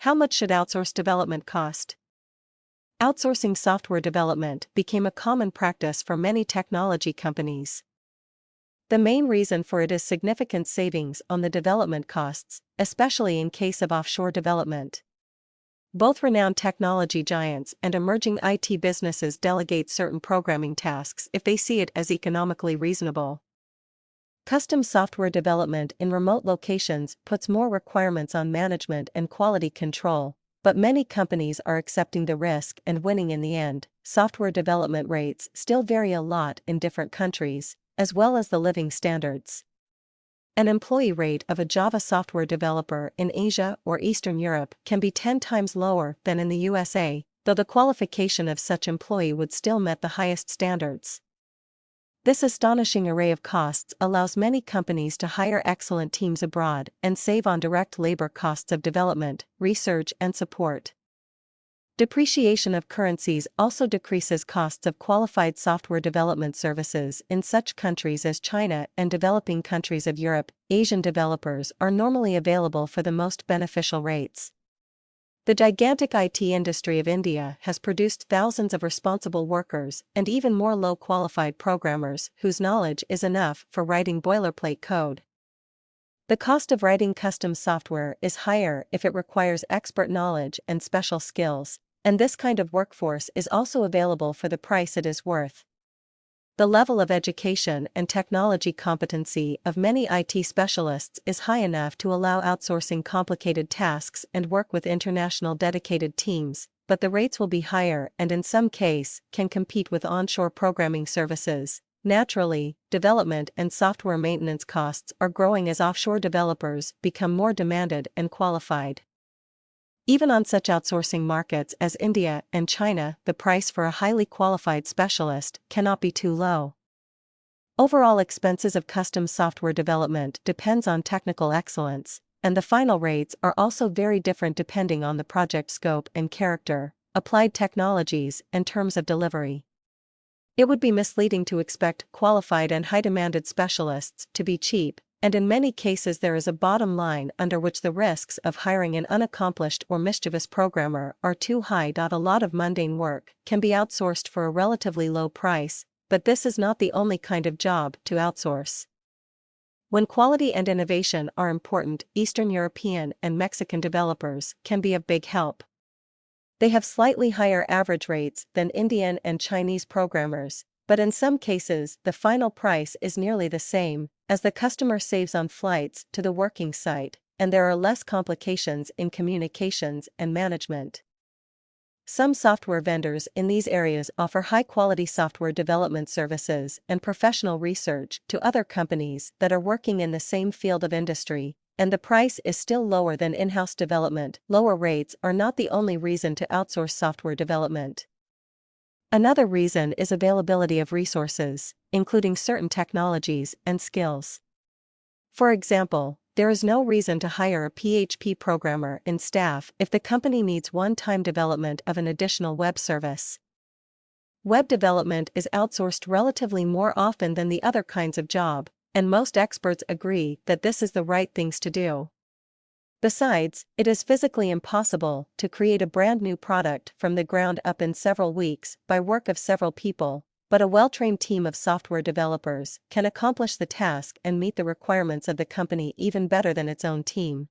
How much should outsourced development cost? Outsourcing software development became a common practice for many technology companies. The main reason for it is significant savings on the development costs, especially in case of offshore development. Both renowned technology giants and emerging IT businesses delegate certain programming tasks if they see it as economically reasonable. Custom software development in remote locations puts more requirements on management and quality control, but many companies are accepting the risk and winning in the end. Software development rates still vary a lot in different countries, as well as the living standards. An employee rate of a Java software developer in Asia or Eastern Europe can be 10 times lower than in the USA, though the qualification of such employee would still meet the highest standards. This astonishing array of costs allows many companies to hire excellent teams abroad and save on direct labor costs of development, research, and support. Depreciation of currencies also decreases costs of qualified software development services in such countries as China and developing countries of Europe. Asian developers are normally available for the most beneficial rates. The gigantic IT industry of India has produced thousands of responsible workers and even more low-qualified programmers whose knowledge is enough for writing boilerplate code. The cost of writing custom software is higher if it requires expert knowledge and special skills, and this kind of workforce is also available for the price it is worth. The level of education and technology competency of many IT specialists is high enough to allow outsourcing complicated tasks and work with international dedicated teams, but the rates will be higher and in some case can compete with onshore programming services. Naturally, development and software maintenance costs are growing as offshore developers become more demanded and qualified. Even on such outsourcing markets as India and China, the price for a highly qualified specialist cannot be too low. Overall expenses of custom software development depends on technical excellence, and the final rates are also very different depending on the project scope and character, applied technologies, and terms of delivery. It would be misleading to expect qualified and high-demanded specialists to be cheap, and in many cases there is a bottom line under which the risks of hiring an unaccomplished or mischievous programmer are too high. A lot of mundane work can be outsourced for a relatively low price, but this is not the only kind of job to outsource. When quality and innovation are important, Eastern European and Mexican developers can be of big help. They have slightly higher average rates than Indian and Chinese programmers, but in some cases the final price is nearly the same, as the customer saves on flights to the working site, and there are less complications in communications and management. Some software vendors in these areas offer high-quality software development services and professional research to other companies that are working in the same field of industry, and the price is still lower than in-house development. Lower rates are not the only reason to outsource software development. Another reason is availability of resources, including certain technologies and skills. For example, there is no reason to hire a PHP programmer in staff if the company needs one-time development of an additional web service. Web development is outsourced relatively more often than the other kinds of job, and most experts agree that this is the right things to do. Besides, it is physically impossible to create a brand new product from the ground up in several weeks by work of several people, but a well-trained team of software developers can accomplish the task and meet the requirements of the company even better than its own team.